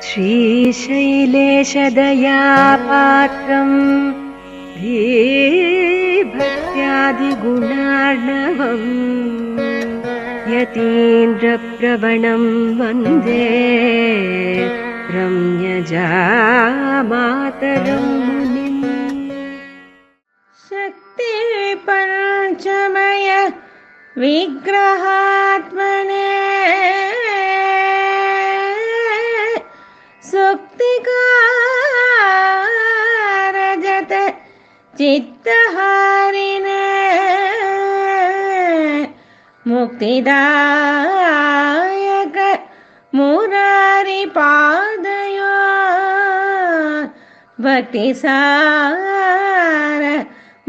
श्रीशैलेशदयापात्रम् धीभक्त्यादिगुणार्णवम् यतीन्द्रप्रवणं वन्दे रम्यजामातरं मुनिम्। शक्ति पञ्चमय विग्रहात्मने सुक्तिकारजत चित्तहारिणे मुक्तिदायक मुरारिपादयो भक्तिसार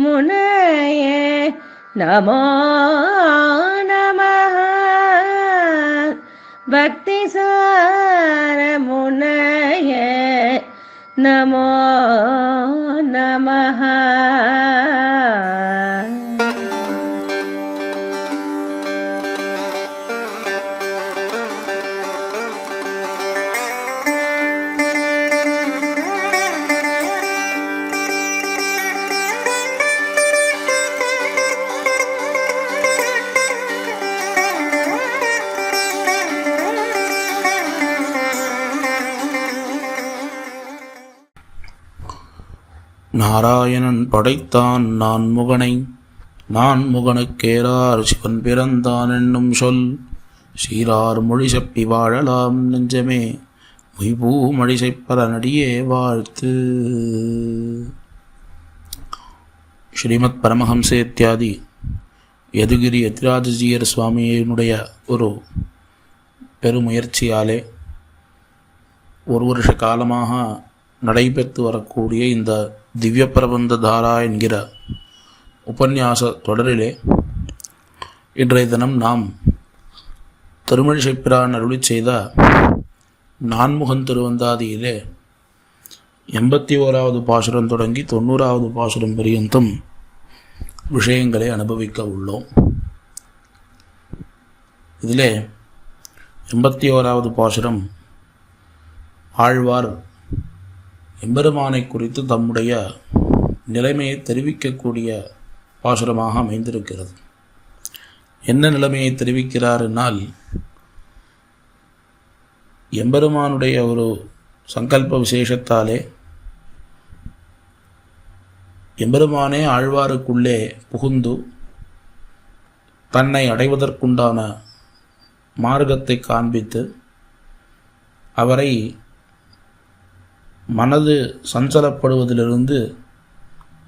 मुनये नमो नमः। भक्तिसार मुनये नमो नमः। நாராயணன் படைத்தான் நான்முகனை, நான்முகனுக்கேரார் சிவன் பிறந்தான் என்னும் சொல். சீரார் மொழி செப்பி வாழலாம் நெஞ்சமே, மொய்பூ மழிசைப்பர நடியே வாழ்த்து. ஸ்ரீமத் பரமஹம்சேத்யாதி யதுகிரி யதிராஜஜீயர் சுவாமியினுடைய ஒரு பெருமுயற்சியாலே ஒரு வருஷ காலமாக நடைபெற்று வரக்கூடிய இந்த திவ்ய பிரபந்த தாரா என்கிற உபன்யாச தொடரிலே இன்றைய தினம் நாம் திருமழிசைப்பிரான் அருளி செய்த நான்முகன் திருவந்தாதியிலே 81வது பாசுரம் தொடங்கி 90வது பாசுரம் பரியந்தம் விஷயங்களை அனுபவிக்க உள்ளோம். இதிலே 81வது பாசுரம் ஆழ்வார் எம்பெருமானை குறித்து தம்முடைய நிலைமையை தெரிவிக்கக்கூடிய பாசுரமாக அமைந்திருக்கிறது. என்ன நிலைமையை தெரிவிக்கிறார் என்னால், எம்பெருமானுடைய ஒரு சங்கல்ப விசேஷத்தாலே எம்பெருமானே ஆழ்வாருக்குள்ளே புகுந்து தன்னை அடைவதற்குண்டான மார்க்கத்தை காண்பித்து அவரை மனது சஞ்சலப்படுவதிலிருந்து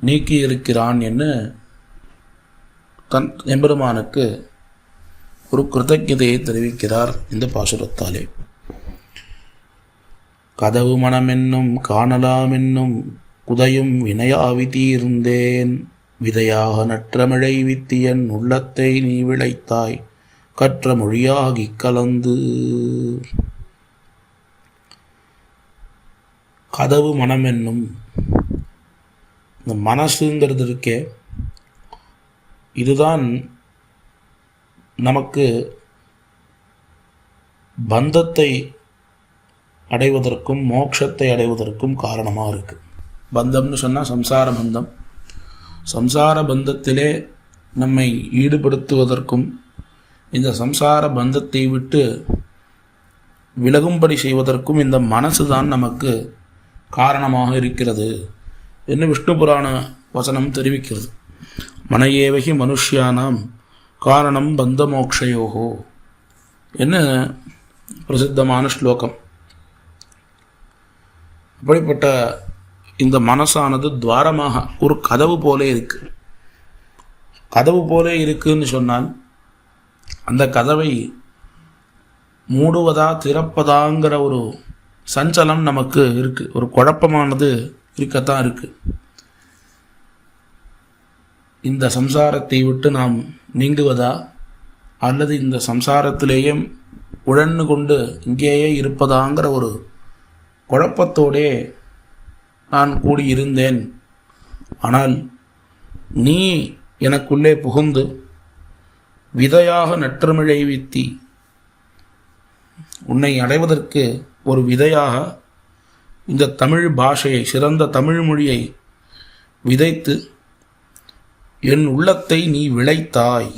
நீக்கியிருக்கிறான் என்று தன் எம்பெருமானுக்கு ஒரு கிருத்தஜதையை தெரிவிக்கிறார் இந்த பாசுரத்தாலே. கதவு மனமென்னும் காணலாமென்னும் குதையும் வினையாவி தீர்ந்தேன், விதையாக நற்றமிழை வித்தியன் உள்ளத்தை நீ விளைத்தாய் கற்ற மொழியாகிக் கலந்து. கதவு மனம் என்னும் இந்த மனசுங்கிறது இருக்கே, இதுதான் நமக்கு பந்தத்தை அடைவதற்கும் மோட்சத்தை அடைவதற்கும் காரணமாக இருக்குது. பந்தம்னு சொன்னால் சம்சார பந்தம். சம்சார பந்தத்திலே நம்மை ஈடுபடுத்துவதற்கும் இந்த சம்சார பந்தத்தை விட்டு விலகும்படி செய்வதற்கும் இந்த மனசு தான் நமக்கு காரணமாக இருக்கிறது என்று விஷ்ணு புராண வசனம் தெரிவிக்கிறது. மனையேவகி மனுஷ்யானாம் காரணம் பந்த மோக்ஷயோகோ என்ன பிரசித்தமான ஸ்லோகம். அப்படிப்பட்ட இந்த மனசானது துவாரமாக ஒரு கதவு போலே இருக்கு. கதவு போலே இருக்குன்னு சொன்னால் அந்த கதவை மூடுவதா திறப்பதாங்கிற ஒரு சஞ்சலம் நமக்கு இருக்குது, ஒரு குழப்பமானது இருக்கத்தான் இருக்குது. இந்த சம்சாரத்தை விட்டு நாம் நீங்குவதா அல்லது இந்த சம்சாரத்திலேயே உழன்று கொண்டு இங்கேயே இருப்பதாங்கிற ஒரு குழப்பத்தோடே நான் கூடியிருந்தேன். ஆனால் நீ எனக்குள்ளே புகுந்து விதையாக நற்றமிழை வித்தி உன்னை அடைவதற்கு ஒரு விதையாக இந்த தமிழ் பாஷையை, சிறந்த தமிழ் மொழியை விதைத்து என் உள்ளத்தை நீ விளைத்தாய்,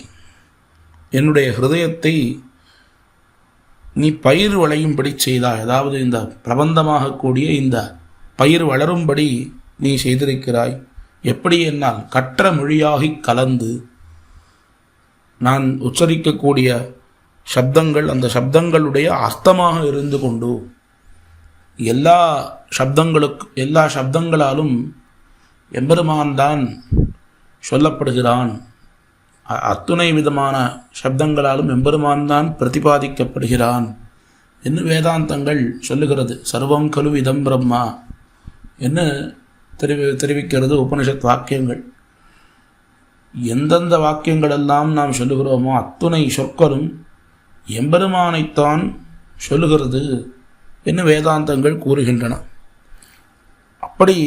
என்னுடைய ஹிருதயத்தை நீ பயிர் விளையும்படி செய்தாய். அதாவது இந்த பிரபந்தமாக கூடிய இந்த பயிர் வளரும்படி நீ செய்திருக்கிறாய். எப்படி என்னால் கற்ற மொழியாகி கலந்து நான் உச்சரிக்கக்கூடிய சப்தங்கள் அந்த சப்தங்களுடைய அர்த்தமாக இருந்து கொண்டு எல்லா சப்தங்களாலும் எம்பெருமான் தான் சொல்லப்படுகிறான், அத்துணை விதமான சப்தங்களாலும் எம்பெருமான் தான் பிரதிபாதிக்கப்படுகிறான் என்று வேதாந்தங்கள் சொல்லுகிறது. சர்வம் கலு இதம் பிரம்மா என்று தெரிவிக்கிறது உபனிஷத் வாக்கியங்கள். எந்தெந்த வாக்கியங்களெல்லாம் நாம் சொல்லுகிறோமோ அத்துணை சொற்களும் எம்பெருமானைத்தான் சொல்லுகிறது என்று வேதாந்தங்கள் கூறுகின்றன. அப்படி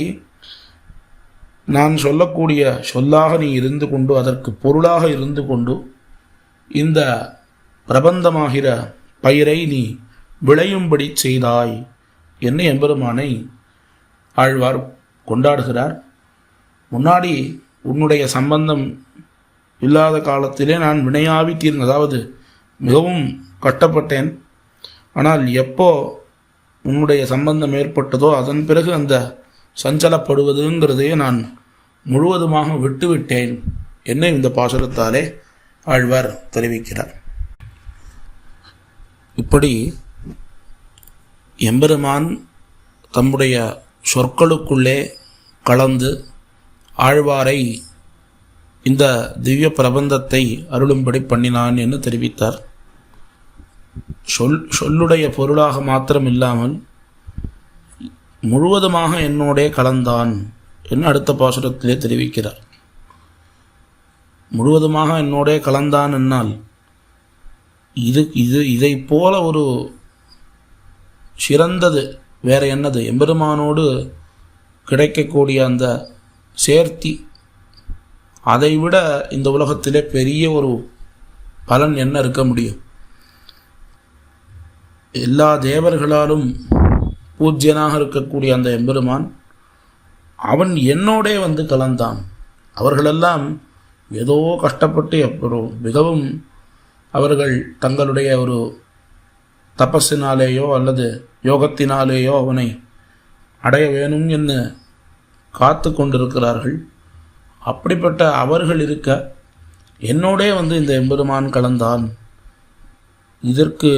நான் சொல்லக்கூடிய சொல்லாக நீ இருந்து கொண்டு, அதற்கு பொருளாக இருந்து கொண்டு இந்த பிரபந்தமாகிற பயிரை நீ விளையும்படி செய்தாய் என்று எம்பெருமானை ஆழ்வார் கொண்டாடுகிறார். முன்னாடி உன்னுடைய சம்பந்தம் இல்லாத காலத்திலே நான் வினையாவி தீர்ந்த, அதாவது மிகவும் கஷ்டப்பட்டேன். ஆனால் எப்போ உன்னுடைய சம்பந்தம் ஏற்பட்டதோ அதன் பிறகு அந்த சஞ்சலப்படுவதுங்கிறதையே நான் முழுவதுமாக விட்டுவிட்டேன் என்ன இந்த பாசுரத்தாலே ஆழ்வார் தெரிவிக்கிறார். இப்படி எம்பெருமான் தம்முடைய சொற்களுக்குள்ளே கலந்து ஆழ்வாரை இந்த திவ்ய பிரபந்தத்தை அருளும்படி பண்ணினான் என்று தெரிவித்தார். சொல்லுடைய பொருளாக மாத்திரம் இல்லாமல் முழுவதுமாக என்னோடே கலந்தான் என்று அடுத்த பாசுரத்திலே தெரிவிக்கிறார். முழுவதுமாக என்னோடே கலந்தான் என்னால் இதை போல ஒரு சிறந்தது வேற என்னது? எம்பெருமானோடு கிடைக்கக்கூடிய அந்த சேர்த்தி, அதைவிட இந்த உலகத்திலே பெரிய ஒரு பலன் என்ன இருக்க முடியும்? எல்லா தேவர்களாலும் பூஜ்யனாக இருக்கக்கூடிய அந்த எம்பெருமான் அவன் என்னோடே வந்து கலந்தான். அவர்களெல்லாம் ஏதோ கஷ்டப்பட்டு மிகவும் அவர்கள் தங்களுடைய ஒரு தபஸினாலேயோ அல்லது யோகத்தினாலேயோ அவனை அடைய வேணும் என்று காத்து கொண்டிருக்கிறார்கள். அப்படிப்பட்ட அவர்கள் இருக்க என்னோடே வந்து இந்த எம்பெருமான் கலந்தான். இதற்கு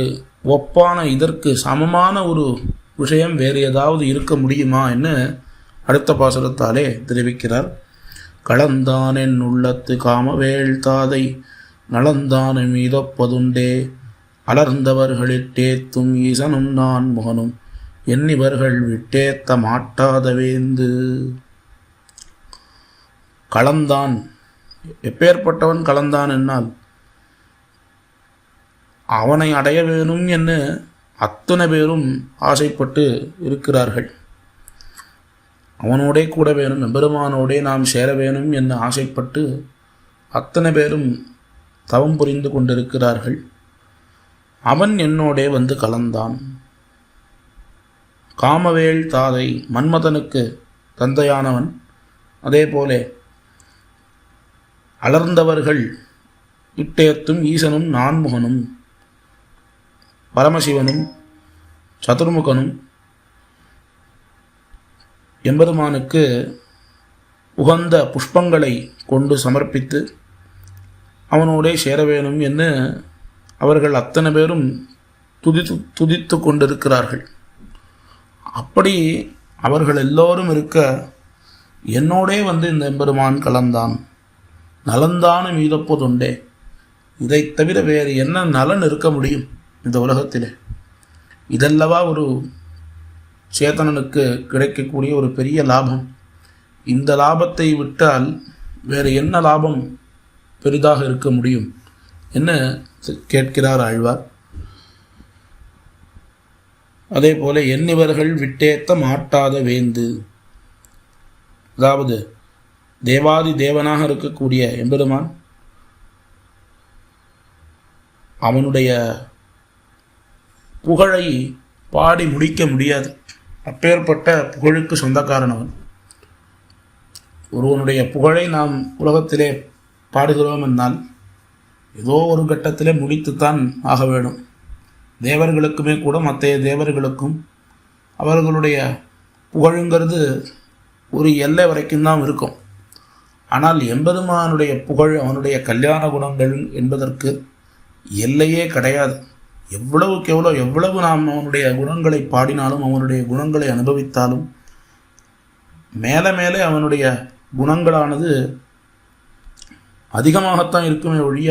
ஒப்பான, இதற்கு சமமான ஒரு விஷயம் வேறு ஏதாவது இருக்க முடியுமா என்று அடுத்த பாசுரத்தாலே தெரிவிக்கிறார். களந்தான் என் உள்ளத்து காமவேள் தாதை நலந்தான மீதப்பதுண்டே அலர்ந்தவர்களிட்டேத்தும் ஈசனும் நான் முகனும் என்னிவர்கள் விட்டேத்த மாட்டாத வேந்து. களந்தான், எப்பேற்பட்டவன் களந்தான் என்னால் அவனை அடைய வேணும் என்று அத்தனை பேரும் ஆசைப்பட்டு இருக்கிறார்கள். அவனோடே கூட வேணும், எம்பெருமானோடே நாம் சேர வேணும் என்று ஆசைப்பட்டு அத்தனை பேரும் தவம் புரிந்து கொண்டிருக்கிறார்கள். அவன் என்னோடே வந்து கலந்தான். காமவேள் தாதை, மன்மதனுக்கு தந்தையானவன். அதே போல அலர்ந்தவர்கள் இட்டேத்தும் ஈசனும் நான்முகனும், பரமசிவனும் சதுர்முகனும் எம்பெருமானுக்கு உகந்த புஷ்பங்களை கொண்டு சமர்ப்பித்து அவனோடே சேர வேணும் என்று அவர்கள் அத்தனை பேரும் துதித்து கொண்டிருக்கிறார்கள். அப்படி அவர்கள் எல்லோரும் இருக்க என்னோடே வந்து இந்த எம்பெருமான் கலந்தான். நலந்தான மீதப்போதுண்டே, இதை தவிர வேறு என்ன நலன் இருக்க முடியும் இந்த உலகத்திலே? இதல்லவா ஒரு சேத்தனனுக்கு கிடைக்கக்கூடிய ஒரு பெரிய லாபம். இந்த லாபத்தை விட்டால் வேறு என்ன லாபம் பெரிதாக இருக்க முடியும் என்ன கேட்கிறார் ஆழ்வார். அதே போல எண்ணிவர்கள் விட்டேத்த மாட்டாத வேந்து, அதாவது தேவாதி தேவனாக இருக்கக்கூடிய எம்பெருமான் அவனுடைய புகழை பாடி முடிக்க முடியாது. அப்பேற்பட்ட புகழுக்கு சொந்தக்காரன் அவன். ஒருவனுடைய புகழை நாம் உலகத்திலே பாடுகிறோம் என்னால் ஏதோ ஒரு கட்டத்திலே முடித்துத்தான் ஆக வேண்டும். தேவர்களுக்குமே கூட மற்ற தேவர்களுக்கும் அவர்களுடைய புகழுங்கிறது ஒரு எல்லை வரைக்கும் தான் இருக்கும். ஆனால் எம்பெருமானுடைய புகழ், அவனுடைய கல்யாண குணங்கள் என்பதற்கு எல்லையே கிடையாது. எவ்வளவு நாம் அவனுடைய குணங்களை பாடினாலும், அவனுடைய குணங்களை அனுபவித்தாலும் மேலே மேலே அவனுடைய குணங்களானது அதிகமாகத்தான் இருக்குமே ஒழிய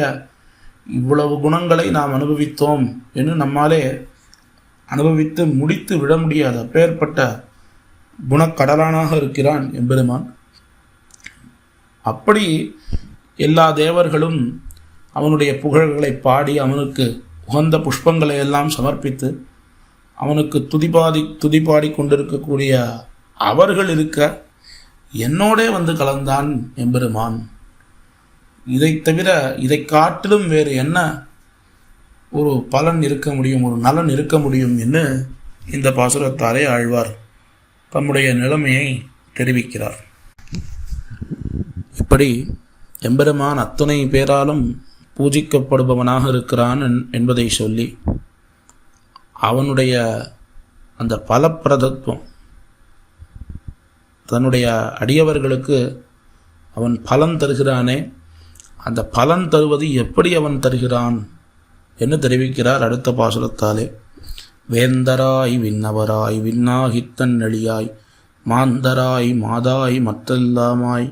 இவ்வளவு குணங்களை நாம் அனுபவித்தோம் என்று நம்மாலே அனுபவித்து முடித்து விட முடியாது. அப்பேற்பட்ட குணக்கடலானாக இருக்கிறான் எம்பெருமான். அப்படி எல்லா தேவர்களும் அவனுடைய புகழ்களை பாடி அவனுக்கு உகந்த புஷ்பங்களை எல்லாம் சமர்ப்பித்து அவனுக்கு துதிபாடி கொண்டிருக்கக்கூடிய அவர்கள் இருக்க என்னோடே வந்து கலந்தான் எம்பெருமான். இதை தவிர இதை காட்டிலும் வேறு என்ன ஒரு பலன் இருக்க முடியும், ஒரு நலன் இருக்க முடியும் என்று இந்த பாசுரத்தாலே ஆழ்வார் தம்முடைய நிலைமையை தெரிவிக்கிறார். இப்படி எம்பெருமான் அத்தனை பேராலும் பூஜிக்கப்படுபவனாக இருக்கிறான் என்பதை சொல்லி அவனுடைய அந்த பலப்பிரதத்துவம், தன்னுடைய அடியவர்களுக்கு அவன் பலன் தருகிறானே, அந்த பலன் தருவது எப்படி அவன் தருகிறான் என்று தெரிவிக்கிறார் அடுத்த பாசுரத்தாலே. வேந்தராய் விண்ணவராய் விண்ணாகித்தன் நெளியாய் மாந்தராய் மாதாய் மற்றெல்லாமாய்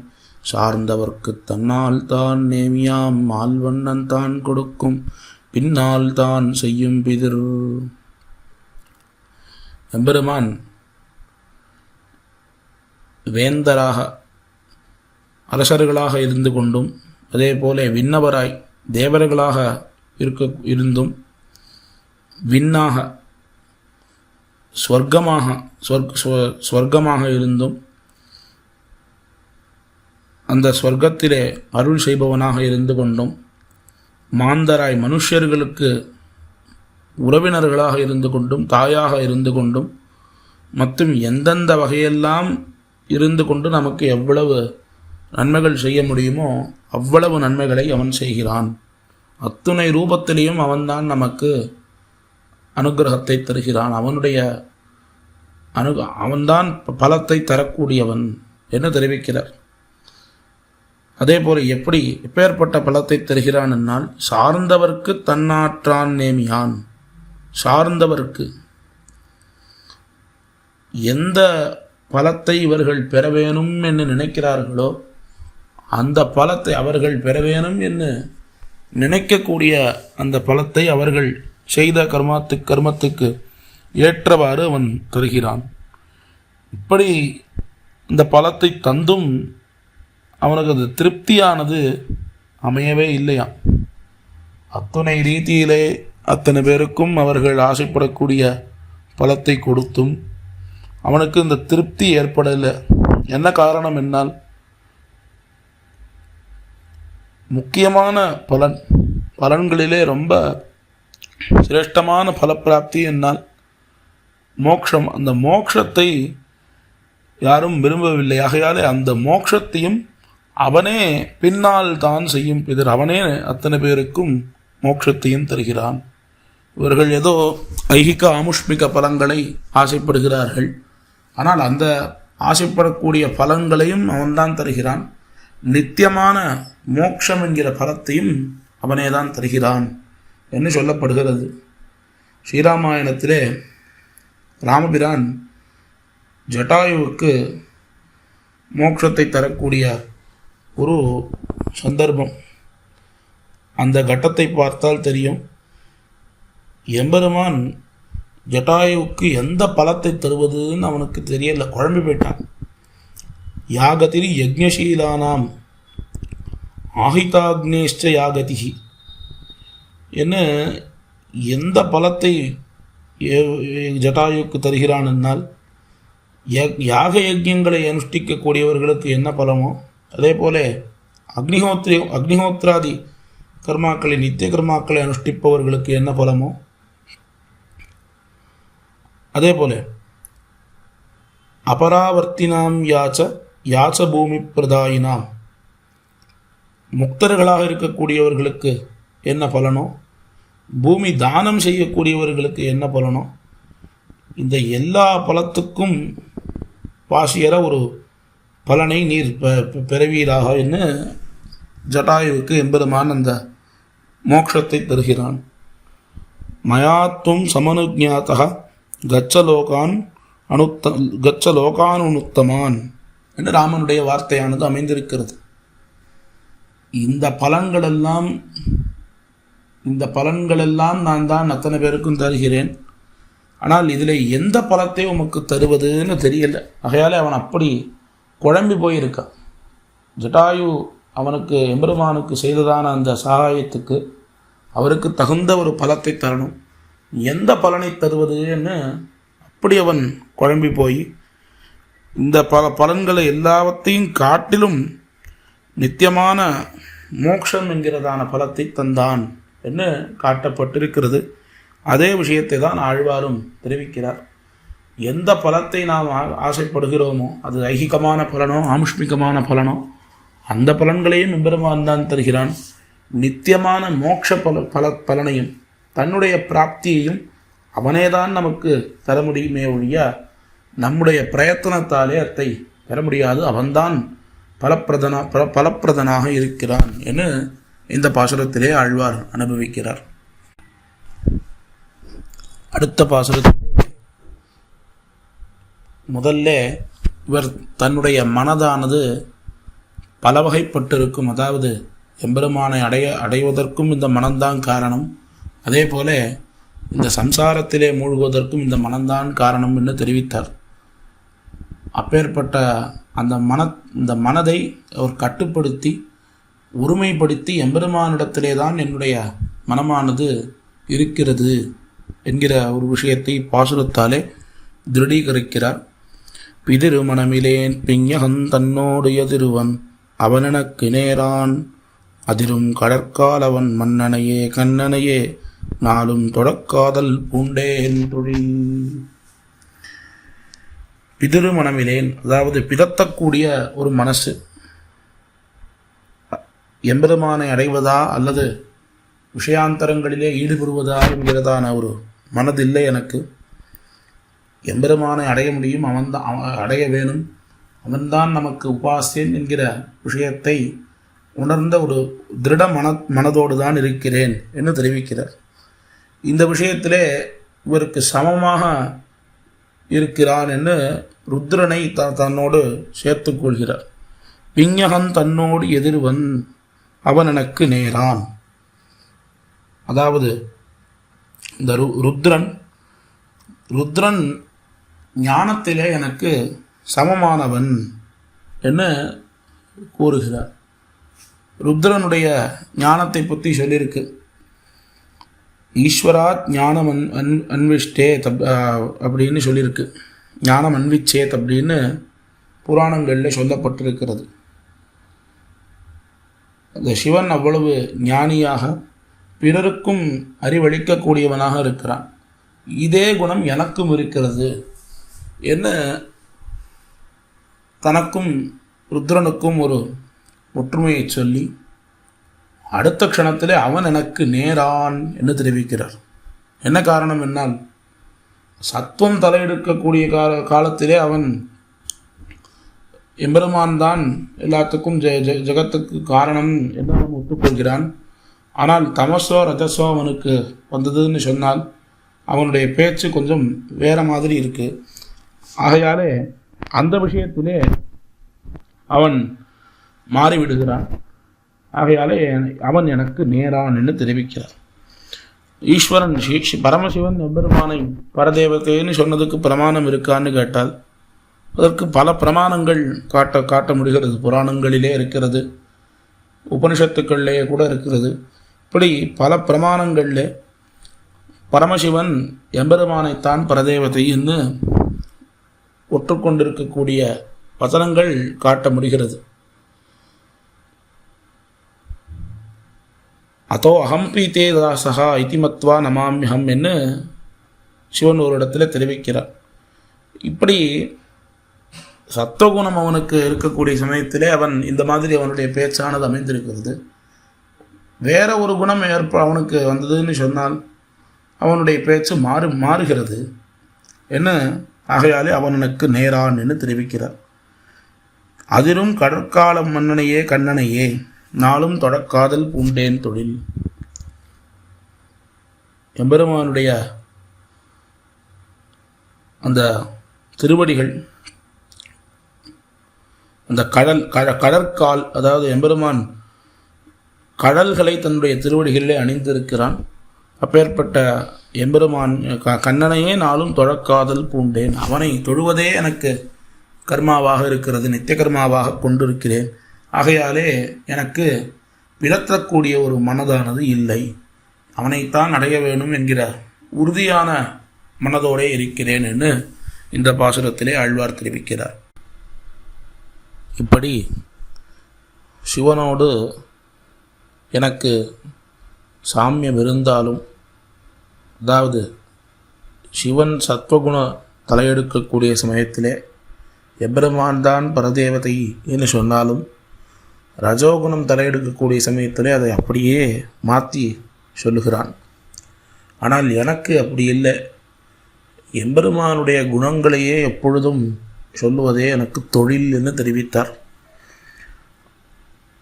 சார்ந்தவர்க்கு தன்னால் தான் நேமியாம் மால்வண்ணன் தான் கொடுக்கும் பின்னால் தான் செய்யும் பிதிர். எம்பெருமான் வேந்தராக அரசர்களாக இருந்து கொண்டும், அதே போல விண்ணவராய் தேவர்களாக இருந்தும், விண்ணாக ஸ்வர்க்கமாக இருந்தும், அந்த ஸ்வர்க்கத்திலே அருள் செய்பவனாக இருந்து கொண்டும், மாந்தராய் மனுஷர்களுக்கு உறவினர்களாக இருந்து கொண்டும், தாயாக இருந்து கொண்டும், மற்றும் எந்தெந்த வகையெல்லாம் இருந்து கொண்டு நமக்கு எவ்வளவு நன்மைகள் செய்ய முடியுமோ அவ்வளவு நன்மைகளை அவன் செய்கிறான். அத்துணை ரூபத்திலேயும் அவன்தான் நமக்கு அனுகிரகத்தை தருகிறான். அவன்தான் பலத்தை தரக்கூடியவன் என்று தெரிவிக்கிறார். அதே போல எப்பேற்பட்ட பலத்தை தருகிறான் என்னால், சார்ந்தவர்க்கு தன்னாற்றான் நேமியான். சார்ந்தவர்க்கு எந்த பலத்தை இவர்கள் பெற வேணும் என்று நினைக்கிறார்களோ அந்த பலத்தை அவர்கள் பெற வேணும் என்று நினைக்கக்கூடிய அந்த பலத்தை அவர்கள் செய்த கர்மத்துக்கு ஏற்றவாறு அவன் தருகிறான். இப்படி இந்த பலத்தை தந்தும் அவனுக்கு அது திருப்தியானது அமையவே இல்லையா. அத்தனை ரீதியிலே அத்தனை பேருக்கும் அவர்கள் ஆசைப்படக்கூடிய பலத்தை கொடுத்தும் அவனுக்கு இந்த திருப்தி ஏற்படலை. என்ன காரணம் என்னால், முக்கியமான பலன்களிலே ரொம்ப சிரேஷ்டமான பலப்பிராப்தி என்னால் மோக்ஷம். அந்த மோக்ஷத்தை யாரும் விரும்பவில்லை. ஆகையாலே அந்த மோக்ஷத்தையும் அவனே பின்னால் தான் செய்யும் பிதர். அவனே அத்தனை பேருக்கும் மோட்சத்தையும் தருகிறான். இவர்கள் ஏதோ ஐகிக ஆமுஷ்மிக பலன்களை ஆசைப்படுகிறார்கள். ஆனால் அந்த ஆசைப்படக்கூடிய பலன்களையும் அவன்தான் தருகிறான். நித்தியமான மோட்சம் என்கிற பலத்தையும் அவனே தான் தருகிறான் என்று சொல்லப்படுகிறது. ஸ்ரீராமாயணத்திலே ராமபிரான் ஜட்டாயுவுக்கு மோட்சத்தை தரக்கூடிய ஒரு சந்தர்ப்பம், அந்த கட்டத்தை பார்த்தால் தெரியும். எம்பெருமான் ஜட்டாயுவுக்கு எந்த பலத்தை தருவதுன்னு அவனுக்கு தெரியல, குழம்பி போயிட்டான். யாகதிரி யஜ்ஞசீலானாம் ஆஹிதாக்னேஷ்ட யாகதிஹி என்ன எந்த பலத்தை ஜட்டாயுவுக்கு தருகிறான் என்னால், யாக யஜ்யங்களை அனுஷ்டிக்கக்கூடியவர்களுக்கு என்ன பலமோ அதே போல அக்னிஹோத்ராதி கர்மாக்களை நித்திய கர்மாக்களை அனுஷ்டிப்பவர்களுக்கு என்ன பலமோ அதே போல அபராவர்த்தினாம் யாச்ச பூமி பிரதாயினாம், முக்தர்களாக இருக்கக்கூடியவர்களுக்கு என்ன பலனோ, பூமி தானம் செய்யக்கூடியவர்களுக்கு என்ன பலனோ, இந்த எல்லா பலத்துக்கும் பாசியற ஒரு பலனை நீர் பெறுவீராக என்று ஜட்டாயுவுக்கு எம்பெருமான் அந்த மோட்சத்தை தருகிறான். மயாத்தும் சமனுஜாத்தா கச்சலோகானுத்தமான் என்று ராமனுடைய வார்த்தையானது அமைந்திருக்கிறது. இந்த பலன்களெல்லாம் நான் தான் அத்தனை பேருக்கும் தருகிறேன், ஆனால் இதில் எந்த பலத்தை உமக்கு தருவதுன்னு தெரியல. ஆகையாலே அவன் அப்படி குழம்பி போயிருக்கான். ஜட்டாயு அவனுக்கு எம்பெருமானுக்கு செய்ததான அந்த சகாயத்துக்கு அவருக்கு தகுந்த ஒரு பலத்தை தரணும், எந்த பலனை தருவதுன்னு அப்படி அவன் குழம்பி போய் இந்த பலன்களை எல்லாவற்றையும் காட்டிலும் நித்தியமான மோட்சம் என்கிறதான பலத்தை தந்தான் என்று காட்டப்பட்டிருக்கிறது. அதே விஷயத்தை தான் ஆழ்வாரும் தெரிவிக்கிறார். எந்த பலத்தை நாம் ஆசைப்படுகிறோமோ, அது ஐகிகமான பலனோ ஆமுஷ்மிகமான பலனோ, அந்த பலன்களையும் எம்பெருமான் தான் தருகிறான். நித்தியமான மோட்ச பலனையும் தன்னுடைய பிராப்தியையும் அவனேதான் நமக்கு தர முடியுமே ஒழிய நம்முடைய பிரயத்தனத்தாலே அதை பெற முடியாது. அவன்தான் பலப்பிரதனாக இருக்கிறான் என்று இந்த பாசுரத்திலே ஆழ்வார் அனுபவிக்கிறார். அடுத்த பாசுரத்திலே முதல்ல இவர் தன்னுடைய மனதானது பல வகைப்பட்டிருக்கும், அதாவது எம்பெருமானை அடைவதற்கும் இந்த மனம்தான் காரணம், அதே போல இந்த சம்சாரத்திலே மூழ்குவதற்கும் இந்த மனம்தான் காரணம் என்று தெரிவித்தார். அப்பேற்பட்ட இந்த மனதை அவர் கட்டுப்படுத்தி ஒருமைப்படுத்தி எம்பெருமானிடத்திலே தான் என்னுடைய மனமானது இருக்கிறது என்கிற ஒரு விஷயத்தை பாசுரத்தாலே திருடீகரிக்கிறார். பிதிருமணமிலேன் பிஞகன் தன்னோடு எதிருவன் அவனெனக்கு நேரான் அதிரும் கடற்காலவன் மன்னனையே கண்ணனையே நாளும் தொடக்காதல் பூண்டேன் தொழில். பிதிருமணமிலேன், அதாவது பிதத்தக்கூடிய ஒரு மனசு, எம்பெருமானை அடைவதா அல்லது விஷயாந்தரங்களிலே ஈடுபடுவதா என்கிறதான ஒரு மனதில்லை எனக்கு. எம்பெருமானை அடைய முடியும், அடைய வேணும், அவன்தான் நமக்கு உபாசியன் என்கிற விஷயத்தை உணர்ந்த ஒரு திருட மனதோடு தான் இருக்கிறேன் என்று தெரிவிக்கிறார். இந்த விஷயத்திலே இவருக்கு சமமாக இருக்கிறான் என்று ருத்ரனை தன்னோடு சேர்த்து கொள்கிறார். பிஞகன் தன்னோடு எதிர்வன் அவன் எனக்கு நேரான், அதாவது இந்த ருத்ரன் ஞானத்திலே எனக்கு சமமானவன் என்று கூறுகிறார். ருத்ரனுடைய ஞானத்தை பற்றி சொல்லியிருக்கு. ஈஸ்வராத் ஞானம் அன்விஷ்டேத் அப்படின்னு சொல்லியிருக்கு. ஞானம் அன்விச்சேத் அப்படின்னு புராணங்களில் சொல்லப்பட்டிருக்கிறது. அந்த சிவன் அவ்வளவு ஞானியாக பிறருக்கும் அறிவளிக்கக்கூடியவனாக இருக்கிறான். இதே குணம் எனக்கும் இருக்கிறது என்ன தனக்கும் ருத்ரனுக்கும் ஒரு ஒற்றுமையை சொல்லி அடுத்த க்ஷணத்திலே அவன் எனக்கு நேரான் என்று தெரிவிக்கிறார். என்ன காரணம் என்னால், சத்துவம் தலையெடுக்கக்கூடிய காலத்திலே அவன் எம்பெருமான் தான் எல்லாத்துக்கும் ஜெகத்துக்கு காரணம் என்று அவன் ஒத்துக்கொள்கிறான். ஆனால் தமசோ ரஜசோ அவனுக்கு வந்ததுன்னு சொன்னால் அவனுடைய பேச்சு கொஞ்சம் வேற மாதிரி இருக்கு. ஆகையாலே அந்த விஷயத்திலே அவன் மாறிவிடுகிறான். ஆகையாலே அவன் எனக்கு நேரான் என்று தெரிவிக்கிறார். ஈஸ்வரன் பரமசிவன் எம்பெருமானை பரதேவத்தைன்னு சொன்னதுக்கு பிரமாணம் இருக்கான்னு கேட்டால் அதற்கு பல பிரமாணங்கள் காட்ட முடிகிறது. புராணங்களிலே இருக்கிறது, உபனிஷத்துக்களிலே கூட இருக்கிறது. இப்படி பல பிரமாணங்களிலே பரமசிவன் எம்பெருமானைத்தான் பரதேவதை என்று ஒற்றுக்கொண்டிருக்கக்கூடிய வசனங்கள் காட்ட முடிகிறது. அதோ அகம் பீத்தே தாசகா இதிமத்வா நமாமியம் என்று சிவன் ஒரு இடத்துல தெரிவிக்கிறார். இப்படி சத்துவகுணம் அவனுக்கு இருக்கக்கூடிய சமயத்திலே அவன் இந்த மாதிரி அவனுடைய பேச்சானது அமைந்திருக்கிறது. வேற ஒரு குணம் அவனுக்கு வந்ததுன்னு சொன்னால் அவனுடைய பேச்சு மாறுகிறது என்ன. ஆகையாலே அவனுக்கு நேரான் என்று தெரிவிக்கிறார். அதிரும் கடற்காலம் மன்னனையே கண்ணனையே நாளும் தொடக்காதல் பூண்டேன் தொழில். எம்பெருமானுடைய அந்த திருவடிகள், அந்த கடற்கால், அதாவது எம்பெருமான் கடல்களை தன்னுடைய திருவடிகளிலே அணிந்திருக்கிறான். அப்பேற்பட்ட எம்பெருமான் கண்ணனையே நாளும் தொழக்காதல் பூண்டேன். அவனை தொழுவதே எனக்கு கர்மாவாக இருக்கிறது, நித்திய கர்மாவாக கொண்டிருக்கிறேன். ஆகையாலே எனக்கு பிளத்தக்கூடிய ஒரு மனதானது இல்லை. அவனைத்தான் அடைய வேணும் என்கிற உறுதியான மனதோடே இருக்கிறேன் என்று இந்த பாசுரத்திலே ஆழ்வார் தெரிவிக்கிறார். இப்படி சிவனோடு எனக்கு சாமியம் இருந்தாலும், அதாவது சிவன் சத்வகுண தலையெடுக்கக்கூடிய சமயத்திலே எம்பெருமான் தான் பரதேவதை என்று சொன்னாலும், ரஜோகுணம் தலையெடுக்கக்கூடிய சமயத்திலே அதை அப்படியே மாற்றி சொல்லுகிறான். ஆனால் எனக்கு அப்படி இல்லை. எம்பெருமானுடைய குணங்களையே எப்பொழுதும் சொல்லுவதே எனக்கு தொழில் என்று தெரிவித்தார்.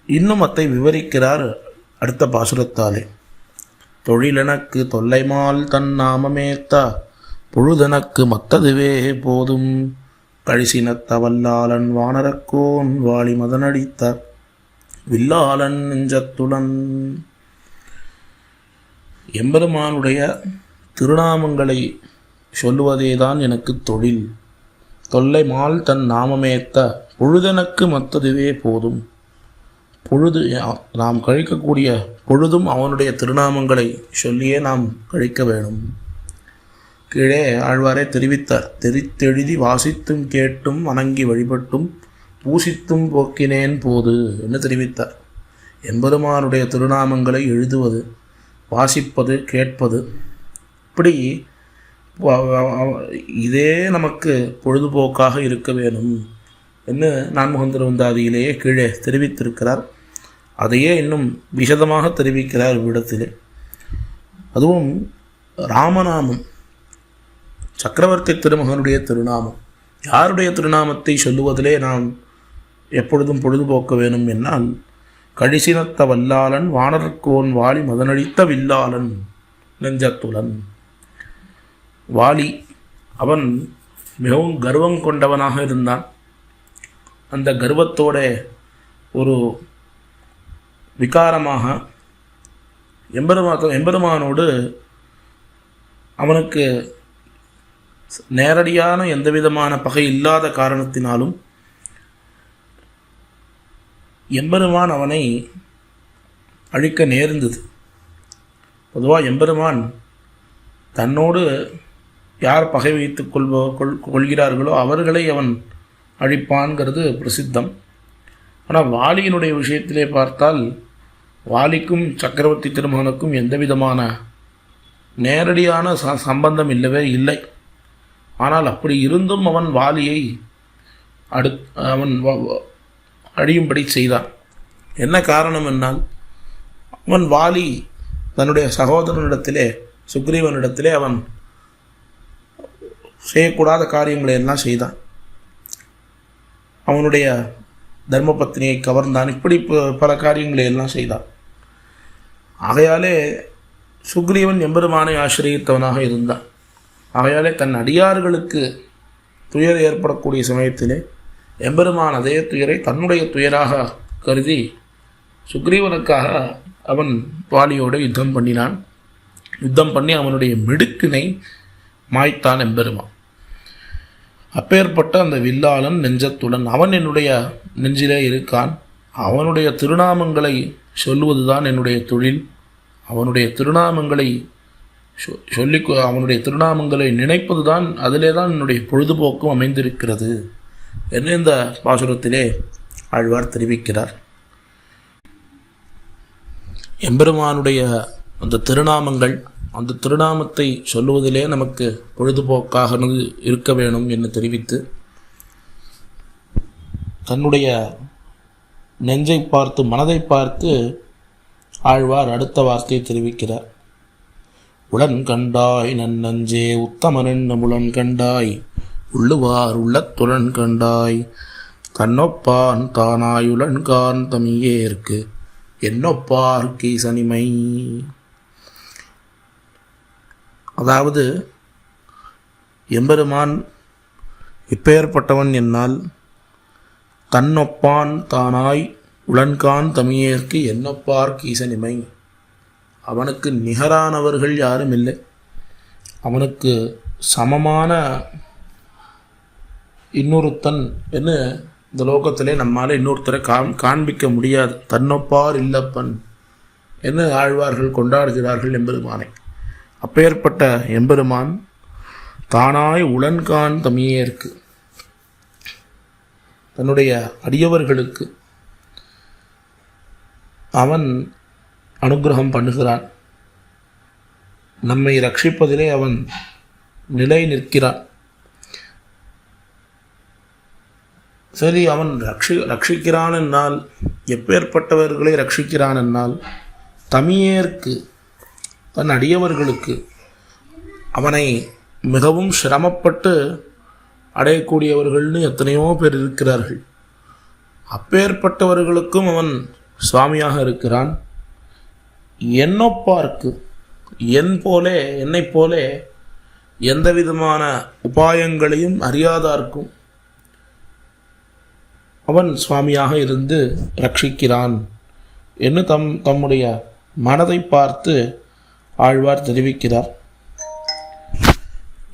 இன்னும் அதை விவரிக்கிறார் அடுத்த பாசுரத்தாலே. தொழிலெனக்கு தொல்லைமால் தன் நாமமேத்தா பொழுதெனக்கு மத்ததுவே போதும் கழிசினத்தவல்லாளன் வானரக்கோன் வாளி மதனடித்தார் வில்லாளன் நெஞ்சத்துடன். எம்பெருமானுடைய திருநாமங்களை சொல்லுவதேதான் எனக்கு தொழில். தொல்லைமால் தன் நாமமேத்த பொழுதெனக்கு மத்ததுவே போதும். பொழுது நாம் கழிக்கக்கூடிய பொழுதும் அவனுடைய திருநாமங்களை சொல்லியே நாம் கழிக்க வேணும். கீழே ஆழ்வாரே தெரிவித்தார். தெரித்தெழுதி வாசித்தும் கேட்டும் வணங்கி வழிபட்டும் பூசித்தும் போக்கினேன் போது என்று தெரிவித்தார். எம்பெருமானுடைய திருநாமங்களை எழுதுவது, வாசிப்பது, கேட்பது, இப்படி இதே நமக்கு பொழுதுபோக்காக இருக்க வேணும் என்று நான்முகந்திருவந்தாதியிலேயே கீழே தெரிவித்திருக்கிறார். அதையே இன்னும் விசதமாக தெரிவிக்கிறார் இவ்விடத்திலே. அதுவும் ராமநாமம், சக்கரவர்த்தி திருமகனுடைய திருநாமம். யாருடைய திருநாமத்தை சொல்லுவதிலே நாம் எப்பொழுதும் பொழுதுபோக்க வேணும் என்னால், கழிசினத்த வல்லாளன் வானரக்கோன் வாளி மதனடித்த வில்லாளன் நெஞ்சத்துளன். வாலி அவன் மிகவும் கர்வம் கொண்டவனாக இருந்தான். அந்த கர்வத்தோட ஒரு விகாரமாக எம்பெருமானோடு அவனுக்கு நேரடியான எந்தவிதமான பகை இல்லாத காரணத்தினாலும் எம்பெருமான் அவனை அழிக்க நேர்ந்தது. பொதுவாக எம்பெருமான் தன்னோடு யார் பகை வைத்து கொள்கிறார்களோ அவர்களை அவன் அழிப்பான்கிறது பிரசித்தம். ஆனால் வாலியினுடைய விஷயத்திலே பார்த்தால், வாலிக்கும் சக்கரவர்த்தி திருமகனுக்கும் எந்த விதமான நேரடியான சம்பந்தம் இல்லை. ஆனால் அப்படி இருந்தும் அவன் வாலியை அவன் அழியும்படி செய்தான். என்ன காரணம் என்னால், அவன் வாலி தன்னுடைய சகோதரனிடத்திலே, சுக்ரீவனிடத்திலே அவன் செய்யக்கூடாத காரியங்களை எல்லாம் செய்தான். அவனுடைய தர்மபத்னியை கவர்ந்தான். இப்படி பல காரியங்களை எல்லாம் செய்தான். ஆகையாலே சுக்ரீவன் எம்பெருமானை ஆசிரியத்தவனாக இருந்தான். ஆகையாலே தன் அடியார்களுக்கு துயர் ஏற்படக்கூடிய சமயத்திலே எம்பெருமான் அதே துயரை தன்னுடைய துயராக கருதி சுக்ரீவனுக்காக அவன் வாலியோடு யுத்தம் பண்ணினான். யுத்தம் பண்ணி அவனுடைய மிடுக்கினை மாய்த்தான் எம்பெருமான். அப்பேற்பட்ட அந்த வில்லாளன் நெஞ்சத்துடன், அவன் என்னுடைய நெஞ்சிலே இருக்கான். அவனுடைய திருநாமங்களை சொல்லுவதுதான் என்னுடைய தொழில். அவனுடைய திருநாமங்களை அவனுடைய திருநாமங்களை நினைப்பது தான், அதிலே தான் என்னுடைய பொழுதுபோக்கும் அமைந்திருக்கிறது என்று இந்த பாசுரத்திலே ஆழ்வார் தெரிவிக்கிறார். எம்பெருமானுடைய அந்த திருநாமங்கள் அந்த திருநாமத்தை சொல்லுவதிலே நமக்கு பொழுதுபோக்காக இருக்க வேணும் என்று தெரிவித்து தன்னுடைய நெஞ்சை பார்த்து மனதை பார்த்து ஆழ்வார் அடுத்த வார்த்தையை தெரிவிக்கிறார். உளன் கண்டாய் நன்னஞ்சே உத்தமனன் முளன் கண்டாய் உள்ளுவார் உள்ளத்துடன் கண்டாய் தன்னொப்பான் தானாய் உளன்கான் தமியேற்கு என்னொப்பார் கீசனிமை. அதாவது எம்பெருமான் இப்பெயர்பட்டவன் என்னால் தன்னொப்பான் தானாய் உளன்கான் தமியேற்கு என்னொப்பார் கீசனிமை. அவனுக்கு நிகரானவர்கள் யாரும் இல்லை, அவனுக்கு சமமான இன்னொருத்தன் என்று இந்த லோகத்திலே நம்மால் இன்னொருத்தரை காண்பிக்க முடியாது. தன்னொப்பார் இல்லப்பன் என்று ஆழ்வார்கள் கொண்டாடுகிறார்கள் எம்பெருமானை. அப்பேற்பட்ட எம்பெருமான் தானாய் உளன்கான் தமியேற்கு தன்னுடைய அடியவர்களுக்கு அவன் அனுகிரகம் பண்ணுகிறான். நம்மை ரட்சிப்பதிலே அவன் நிலை நிற்கிறான். சரி, அவன் ரட்சிக்கிறான் என்னால், எப்பேற்பட்டவர்களை ரட்சிக்கிறான் என்னால், தமியேற்கு தன் அடியவர்களுக்கு அவனை மிகவும் சிரமப்பட்டு அடையக்கூடியவர்கள்னு எத்தனையோ பேர் இருக்கிறார்கள். அப்பேற்பட்டவர்களுக்கும் அவன் சுவாமியாக இருக்கிறான். என்னொப்பார்க்கு என்னைப் போலே எந்த விதமான உபாயங்களையும் அறியாதார்க்கும் அவன் சுவாமியாக இருந்து ரட்சிக்கிறான் என்று தம்முடைய மனதை பார்த்து ஆழ்வார் தெரிவிக்கிறார்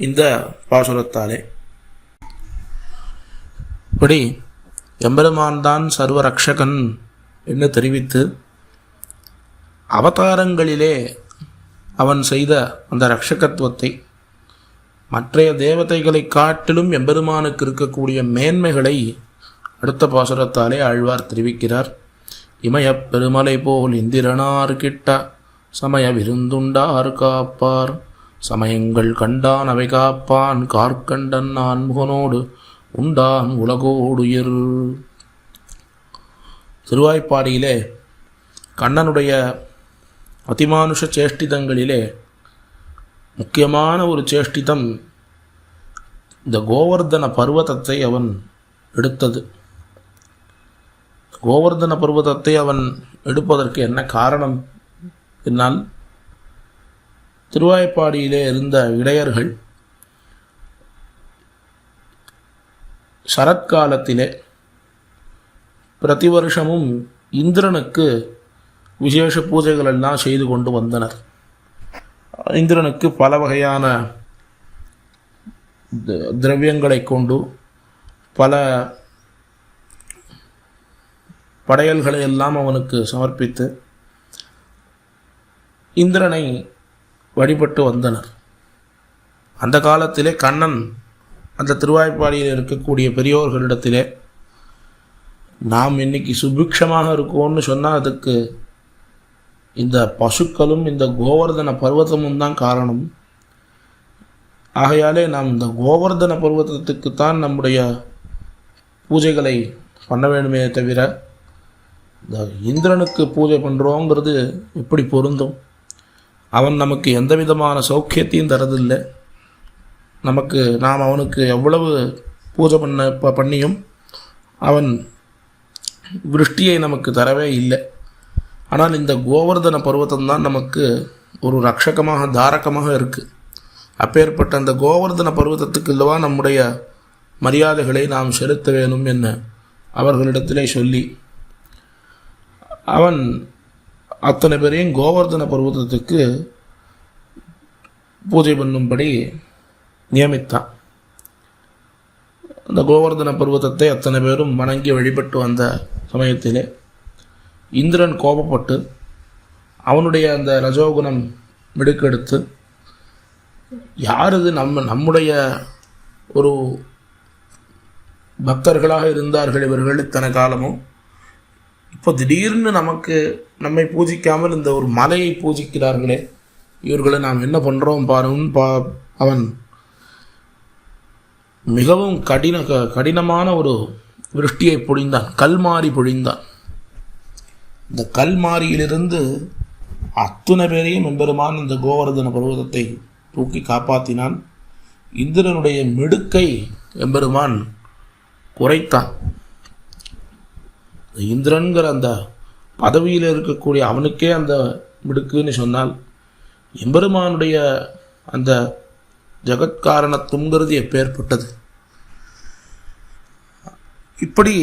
இந்த பாசுரத்தாலே. இப்படி எம்பெருமான் தான் சர்வரக்ஷகன் என்று தெரிவித்து அவதாரங்களிலே அவன் செய்த அந்த ரட்சகத்துவத்தை மற்றைய தேவதைகளை காட்டிலும் எம்பெருமானுக்கு இருக்கக்கூடிய மேன்மைகளை அடுத்த பாசுரத்தாலே ஆழ்வார் தெரிவிக்கிறார். இமயப் பெருமலை போல் இந்திரனார் கிட்ட சமய விருந்துண்டார் காப்பார் சமயங்கள் கண்டான் அவை காப்பான் கார்கண்டன் நான் முகனோடு உண்டான் உலகோடுயிர். திருவாய்ப்பாடியிலே கண்ணனுடைய அதிமானுஷ சேஷ்டிதங்களிலே முக்கியமான ஒரு சேஷ்டிதம் இந்த கோவர்தன பர்வதத்தை அவன் எடுத்தது. கோவர்தன பர்வதத்தை அவன் எடுப்பதற்கு என்ன காரணம் என்னால், திருவாய்ப்பாடியிலே இருந்த இடையர்கள் சரத்காலத்திலே பிரதி வருஷமும் இந்திரனுக்கு விசேஷ பூஜைகள் எல்லாம் செய்து கொண்டு வந்தனர். இந்திரனுக்கு பல வகையான திரவியங்களை கொண்டு பல படையல்களை எல்லாம் அவனுக்கு சமர்ப்பித்து இந்திரனை வழிபட்டு வந்தனர். அந்த காலத்திலே கண்ணன் அந்த திருவாய்ப்பாடியில் இருக்கக்கூடிய பெரியோர்களிடத்திலே நாம் இன்னைக்கு சுபிக்ஷமாக இருக்கோம்னு சொன்னால் அதுக்கு இந்த பசுக்களும் இந்த கோவர்தன பர்வதமும் தான் காரணம். ஆகையாலே நாம் இந்த கோவர்தன பர்வதத்துக்குத்தான் நம்முடைய பூஜைகளை பண்ண வேண்டுமே தவிர இந்த இந்திரனுக்கு பூஜை பண்ணுறோங்கிறது எப்படி பொருந்தும்? அவன் நமக்கு எந்த விதமான சௌக்கியத்தையும் தரதில்லை. நாம் அவனுக்கு எவ்வளவு பூஜை பண்ணியும் அவன் விருஷ்டியை நமக்கு தரவே இல்லை. ஆனால் இந்த கோவர்தன பர்வதம்தான் நமக்கு ஒரு ரட்சகமாக தாரகமாக இருக்குது. அப்பேற்பட்ட அந்த கோவர்தன பர்வதத்துக்கு இல்லவா நம்முடைய மரியாதைகளை நாம் செலுத்த வேணும் என்ன அவர்களிடத்திலே சொல்லி அவன் அத்தனை பேரையும் கோவர்தன பர்வதத்துக்கு பூஜை பண்ணும்படி நியமித்தான். அந்த கோவர்தன பர்வதத்தை அத்தனை பேரும் வணங்கி வழிபட்டு வந்த சமயத்திலே இந்திரன் கோபப்பட்டு அவனுடைய அந்த ரஜோகுணம் மிடுக்கெடுத்து, யார் இது நம்முடைய ஒரு பக்தர்களாக இருந்தார்கள் இவர்கள் இத்தனை காலமும், இப்போ திடீர்னு நம்மை பூஜிக்காமல் இந்த ஒரு மலையை பூஜிக்கிறார்களே, இவர்களை நாம் என்ன பண்ணுறோம் பாருன்னு அவன் மிகவும் கடினமான ஒரு விருஷ்டியை பொழிந்தான், கல்மாரி பொழிந்தான். இந்த கல்மாரியிலிருந்து அத்துணை பேரையும் எம்பெருமான் இந்த கோவர்தன பர்வதத்தை தூக்கி காப்பாற்றினான். இந்திரனுடைய மிடுக்கை எம்பெருமான் குறைத்தான். இந்திரன்கிற அந்த பதவியில் இருக்கக்கூடிய அவனுக்கே அந்த மிடுக்குன்னு சொன்னால் எம்பெருமானுடைய அந்த ஜகத்காரணத்துங்கிறது எப்பேற்பட்டது. இப்படி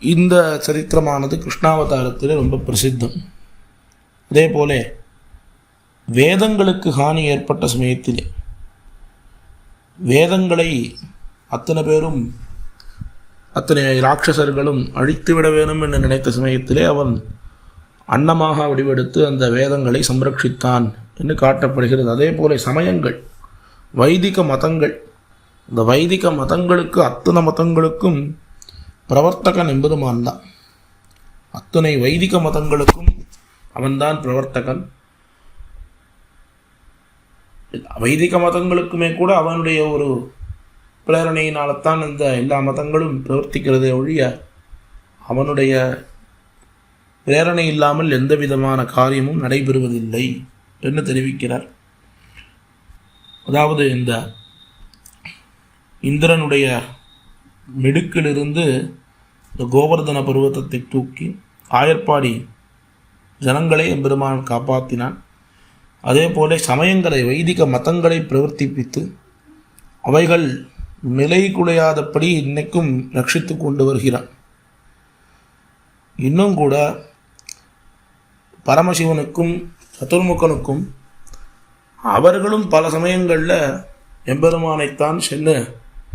இந்த சரித்திரமானது கிருஷ்ணாவதாரத்தில் ரொம்ப பிரசித்தம். அதே போல வேதங்களுக்கு ஹானி ஏற்பட்ட சமயத்திலே வேதங்களை அத்தனை பேரும் அத்தனை ராட்சசர்களும் அழித்துவிட வேணும் என்று நினைத்த சமயத்திலே அவன் அன்னமாக வடிவெடுத்து அந்த வேதங்களை சம்ரட்சித்தான் என்று காட்டப்படுகிறது. அதே போல சமயங்கள், வைதிக மதங்கள், இந்த வைதிக மதங்களுக்கு அத்தனை மதங்களுக்கும் பிரவர்த்தகன் எம்பெருமான் தான். அத்தனை வைதிக மதங்களுக்கும் அவன்தான் பிரவர்த்தகன். வைதிக மதங்களுக்குமே கூட அவனுடைய ஒரு பிரேரணையினால்தான் இந்த எல்லா மதங்களும் பிரவர்த்திக்கிறதே ஒழிய அவனுடைய பிரேரணை இல்லாமல் எந்த விதமான காரியமும் நடைபெறுவதில்லை என்று தெரிவிக்கிறார். அதாவது இந்த இந்திரனுடைய மிடுக்கிலிருந்து இந்த கோவர்தன பர்வதத்தை தூக்கி ஆயர்பாடி ஜனங்களை எம்பெருமான் காப்பாற்றினான். அதே போல சமயங்களை, வைதிக மதங்களை பிரவர்த்திப்பித்து அவைகள் நிலை குலையாதபடி இன்னைக்கும் ரட்சித்து கொண்டு வருகிறான். இன்னும் கூட பரமசிவனுக்கும் சதுர்முகனுக்கும் அவர்களும் பல சமயங்களில் எம்பெருமானைத்தான் சென்று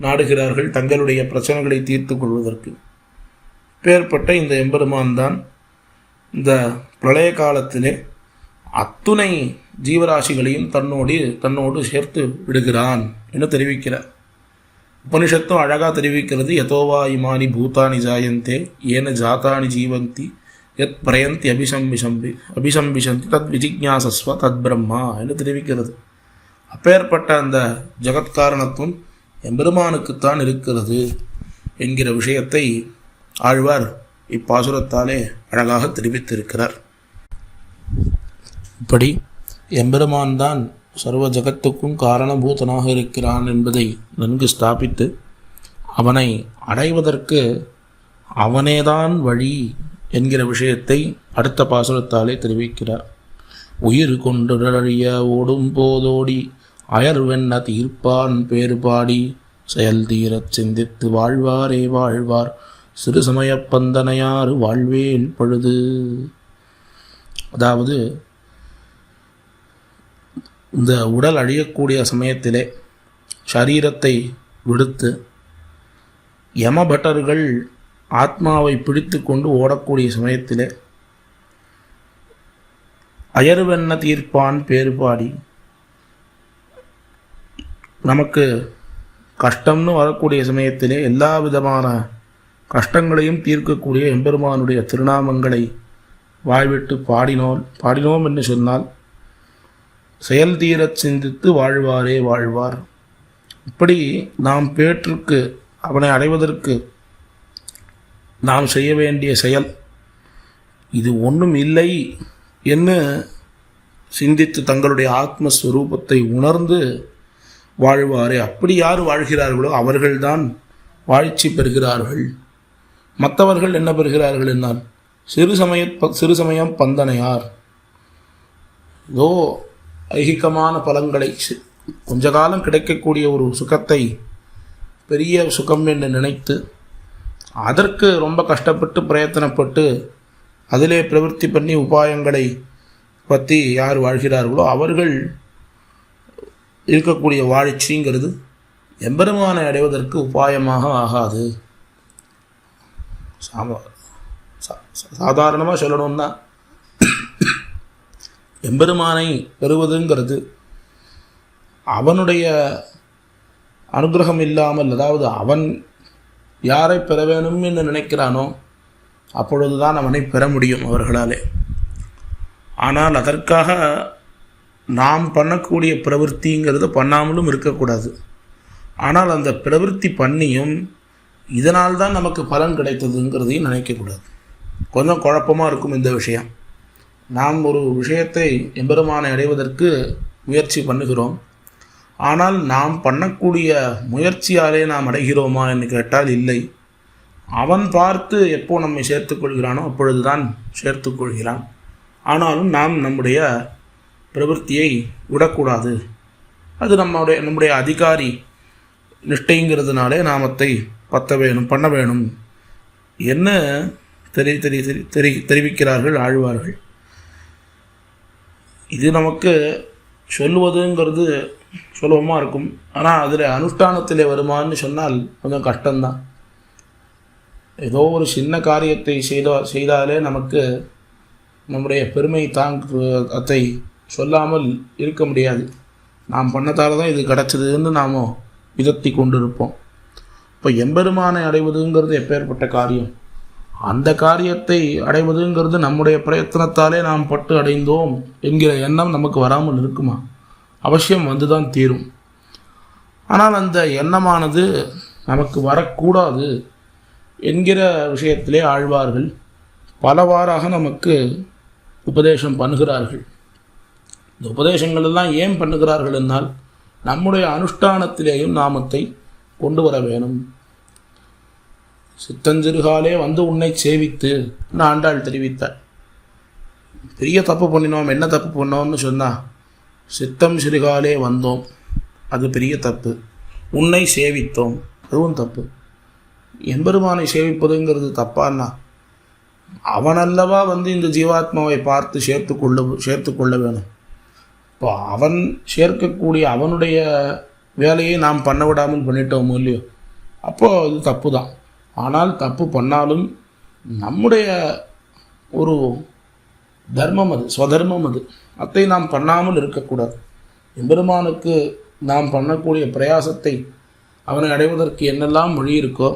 நாடுகிறார்கள் தங்களுடைய பிரச்சனைகளை தீர்த்து கொள்வதற்கு. பேர்பட்ட இந்த எம்பெருமான் தான் இந்த பிரளய காலத்திலே அத்துணை ஜீவராசிகளையும் தன்னோடு சேர்த்து விடுகிறான் என்று தெரிவிக்கிறார். உபனிஷத்தும் அழகாக தெரிவிக்கிறது. யதோவா இமானி பூதானி ஜாயந்தே ஏன ஜாதானி ஜீவந்தி யத் பிரயந்தி அபிசம்பிசந்தி தத் விஜிக்ஞாசஸ்வ தத் பிரம்மா என்று தெரிவிக்கிறது. அப்பேற்பட்ட அந்த ஜகத்காரணத்துவம் எம்பெருமானுக்குத்தான் இருக்கிறது என்கிற விஷயத்தை ஆழ்வார் இப்பாசுரத்தாலே அழகாக தெரிவித்திருக்கிறார். இப்படி எம்பெருமான் தான் சர்வ ஜகத்துக்கும் காரணபூதனாக இருக்கிறான் என்பதை நன்கு ஸ்தாபித்து அவனை அடைவதற்கு அவனேதான் வழி என்கிற விஷயத்தை அடுத்த பாசுரத்தாலே தெரிவிக்கிறார். உயிர் கொண்டுடழிய ஓடும் போதோடி அயர்வென்ன தீர்ப்பான் பேறுபாடி செயல் தீரச் சிந்தித்து வாழ்வாரே வாழ்வார் சிறு சமயப் பந்தனையாறு வாழ்வேல் பழுது. அதாவது இந்த உடல் அழியக்கூடிய சமயத்திலே சரீரத்தை விடுத்து யமபட்டர்கள் ஆத்மாவை பிடித்து கொண்டு ஓடக்கூடிய சமயத்திலே அயர்வென்ன தீர்ப்பான் பேறுபாடி, நமக்கு கஷ்டம்னு வரக்கூடிய சமயத்திலே எல்லா விதமான கஷ்டங்களையும் தீர்க்கக்கூடிய எம்பெருமானுடைய திருநாமங்களை வாய்விட்டு பாடினோம் என்று சொன்னால் செயல் தீரச் சிந்தித்து வாழ்வாரே வாழ்வார். இப்படி நாம் பேற்றுக்கு அவனை அடைவதற்கு நாம் செய்ய வேண்டிய செயல் இது ஒன்றும் இல்லை என்று சிந்தித்து தங்களுடைய ஆத்மஸ்வரூபத்தை உணர்ந்து வாழ்வாரே. அப்படி யார் வாழ்கிறார்களோ அவர்கள்தான் வாழ்ச்சி பெறுகிறார்கள். மற்றவர்கள் என்ன பெறுகிறார்கள் என்னால் சிறு சமயம் பந்தனையார் ஏதோ ஐகிகமான பலன்களை கொஞ்ச காலம் கிடைக்கக்கூடிய ஒரு சுகத்தை பெரிய சுகம் என்று நினைத்து அதற்கு ரொம்ப கஷ்டப்பட்டு பிரயத்தனப்பட்டு அதிலே பிரவൃத்தி பண்ணி உபாயங்களை பற்றி யார் வாழ்கிறார்களோ அவர்கள் இருக்கக்கூடிய வாழ்ச்சிங்கிறது எம்பெருமானை அடைவதற்கு உபாயமாக ஆகாது. சாதாரணமாக சொல்லணும்னா எம்பெருமானை பெறுவதுங்கிறது அவனுடைய அனுகிரகம் இல்லாமல், அதாவது அவன் யாரை பெற வேணும் என்று நினைக்கிறானோ அப்பொழுதுதான் அவனை பெற முடியும் அவர்களாலே. ஆனால் அதற்காக நாம் பண்ணக்கூடிய பிரவൃத்திங்கிறத பண்ணாமலும் இருக்கக்கூடாது. ஆனால் அந்த பிரவൃத்தி பண்ணியும் இதனால்தான் நமக்கு பலன் கிடைத்ததுங்கிறதையும் நினைக்கக்கூடாது. கொஞ்சம் குழப்பமாக இருக்கும் இந்த விஷயம். நாம் ஒரு விஷயத்தை எம்பெருமானை அடைவதற்கு முயற்சி பண்ணுகிறோம். ஆனால் நாம் பண்ணக்கூடிய முயற்சியாலே நாம் அடைகிறோமா என்று கேட்டால் இல்லை. அவன் பார்த்து எப்போ நம்மை சேர்த்துக்கொள்கிறானோ அப்பொழுதுதான் சேர்த்துக்கொள்கிறான். ஆனாலும் நாம் நம்முடைய பிரவೃத்தியை விடக்கூடாது. அது நம்முடைய அதிகாரி நிஷ்டைங்கிறதுனாலே நாமத்தை பற்ற வேணும், பண்ண வேணும் என்ன தெரிவிக்கிறார்கள் ஆழ்வார்கள். இது நமக்கு சொல்லுவதுங்கிறது சுலபமாக இருக்கும். ஆனால் அதில் அனுஷ்டானத்தில் வருமானு சொன்னால் கொஞ்சம் கஷ்டம்தான். ஏதோ ஒரு சின்ன காரியத்தை செய்தாலே நமக்கு நம்முடைய பெருமை அதை சொல்லாமல் இருக்க முடியாது. நாம் பண்ணதால தான் இது கிடச்சதுன்னு நாம் விதத்தி கொண்டு இருப்போம். இப்போ எம்பெருமானை அடைவதுங்கிறது எப்பேற்பட்ட காரியம். அந்த காரியத்தை அடைவதுங்கிறது நம்முடைய பிரயத்தனத்தாலே நாம் பட்டு அடைந்தோம் என்கிற எண்ணம் நமக்கு வராமல் இருக்குமா? அவசியம் வந்துதான் தீரும். ஆனால் அந்த எண்ணமானது நமக்கு வரக்கூடாது என்கிற விஷயத்திலே ஆழ்வார்கள் பலவாறாக நமக்கு உபதேசம் பண்ணுகிறார்கள். இந்த உபதேசங்கள் எல்லாம் ஏன் பண்ணுகிறார்கள் என்னால் நம்முடைய அனுஷ்டானத்திலேயும் நாமத்தை கொண்டு வர வேணும். சித்தஞ்சிறுகாலே வந்து உன்னை சேவித்து ஆண்டாள் தெரிவித்தார். பெரிய தப்பு பண்ணினோம். என்ன தப்பு பண்ணோம்னு சொன்னால், சித்தம் சிறுகாலே வந்தோம், அது பெரிய தப்பு. உன்னை சேவித்தோம், அதுவும் தப்பு. எம்பெருமானை சேவிப்பதுங்கிறது தப்பான்னா, அவனல்லவா வந்து இந்த ஜீவாத்மாவை பார்த்து சேர்த்து கொள்ள வேணும். இப்போ அவன் சேர்க்கக்கூடிய அவனுடைய வேலையை நாம் பண்ண விடாமல் பண்ணிட்டோமோ இல்லையோ, அப்போது அது தப்பு தான். ஆனால் தப்பு பண்ணாலும் நம்முடைய ஒரு தர்மம் அது, ஸ்வதர்மம் அது. அதை நாம் பண்ணாமல் இருக்கக்கூடாது. எம்பெருமானுக்கு நாம் பண்ணக்கூடிய பிரயாசத்தை அவனை அடைவதற்கு என்னெல்லாம் வழி இருக்கோ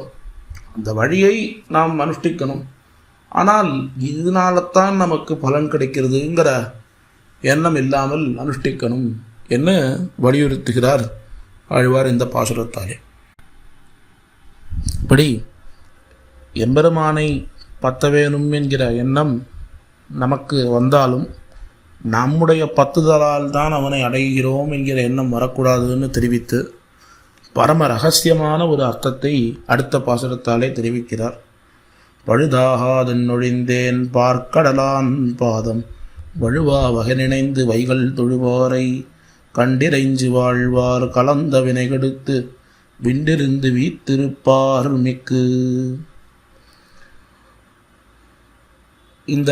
அந்த வழியை நாம் அனுஷ்டிக்கணும். ஆனால் இதனால்தான் நமக்கு பலன் கிடைக்கிறதுங்கிற எண்ணம் இல்லாமல் அனுஷ்டிக்கணும் என்று வலியுறுத்துகிறார் ஆழ்வார் இந்த பாசுரத்தாலே. இப்படி எம்பெருமானை பற்ற வேணும் என்கிற எண்ணம் நமக்கு வந்தாலும் நம்முடைய பத்துதலால் தான் அவனை அடைகிறோம் என்கிற எண்ணம் வரக்கூடாதுன்னு தெரிவித்து பரம ரகசியமான ஒரு அர்த்தத்தை அடுத்த பாசுரத்தாலே தெரிவிக்கிறார். பழுதாகாதன் நொழிந்தேன் பார்க்கடலான் பாதம் வழுவா வகை நினைந்து வைகள் தொழுவாரை கண்டிரைஞ்சு வாழ்வார் கலந்த வினைகெடுத்து விண்டிருந்து வீத்திருப்பார் மிக்கு. இந்த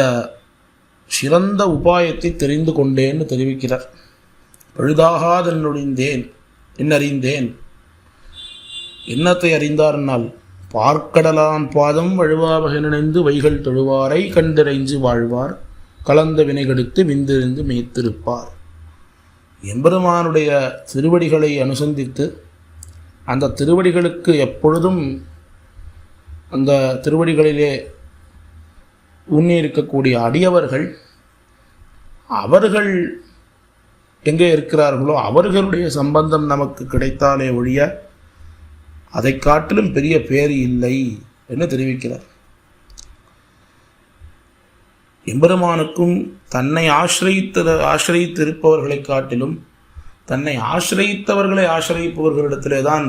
சிறந்த உபாயத்தை தெரிந்து கொண்டேன்னு தெரிவிக்கிறார். பழுதாகாதன் நொழிந்தேன், என்னறிந்தேன், என்னத்தை அறிந்தார்னால் பார்க்கடலான் பாதம் வழுவாவகை நினைந்து வைகள் தொழுவாரை கண்டிரைஞ்சு வாழ்வார் கலந்த வினைகெடுத்து விந்திருந்து மேய்த்திருப்பார். எம்பெருமானுடைய திருவடிகளை அனுசந்தித்து அந்த திருவடிகளுக்கு எப்பொழுதும் அந்த திருவடிகளிலே உண்ணி இருக்கக்கூடிய அடியவர்கள் அவர்கள் எங்கே இருக்கிறார்களோ அவர்களுடைய சம்பந்தம் நமக்கு கிடைத்தாலே ஒழிய அதை காட்டிலும் பெரிய பேர் இல்லை என்று தெரிவிக்கிறார். எம்பெருமானுக்கும் தன்னை ஆசிரியித்திருப்பவர்களை காட்டிலும் தன்னை ஆசிரியித்தவர்களை ஆசிரியிப்பவர்களிடத்திலே தான்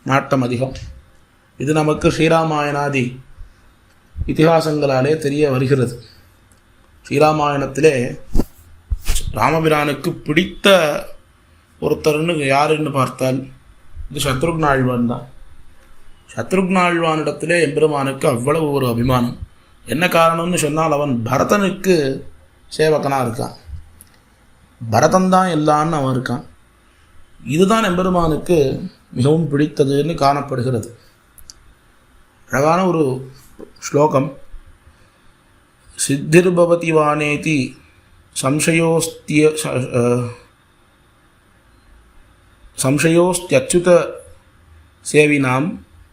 நாட்டம் அதிகம். இது நமக்கு ஸ்ரீராமாயணாதி இதிகாசங்களாலே தெரிய வருகிறது. ஸ்ரீராமாயணத்திலே ராமபிரானுக்கு பிடித்த ஒருத்தர்னு யாருன்னு பார்த்தால் இது சத்ருக்ன ஆழ்வான் தான். சத்ருக்ன ஆழ்வானிடத்திலே எம்பெருமானுக்கு அவ்வளவு ஒரு அபிமானம். என்ன காரணம்னு சொன்னால் அவன் பரதனுக்கு சேவகனாக இருக்கான். பரதன்தான் எல்லான்னு அவன் இருக்கான். இதுதான் எம்பெருமானுக்கு மிகவும் பிடித்ததுன்னு காணப்படுகிறது. அழகான ஒரு ஸ்லோகம். சித்திர்பவதி வானேதி சம்சயோஸ்த்யச்சுத சேவினாம்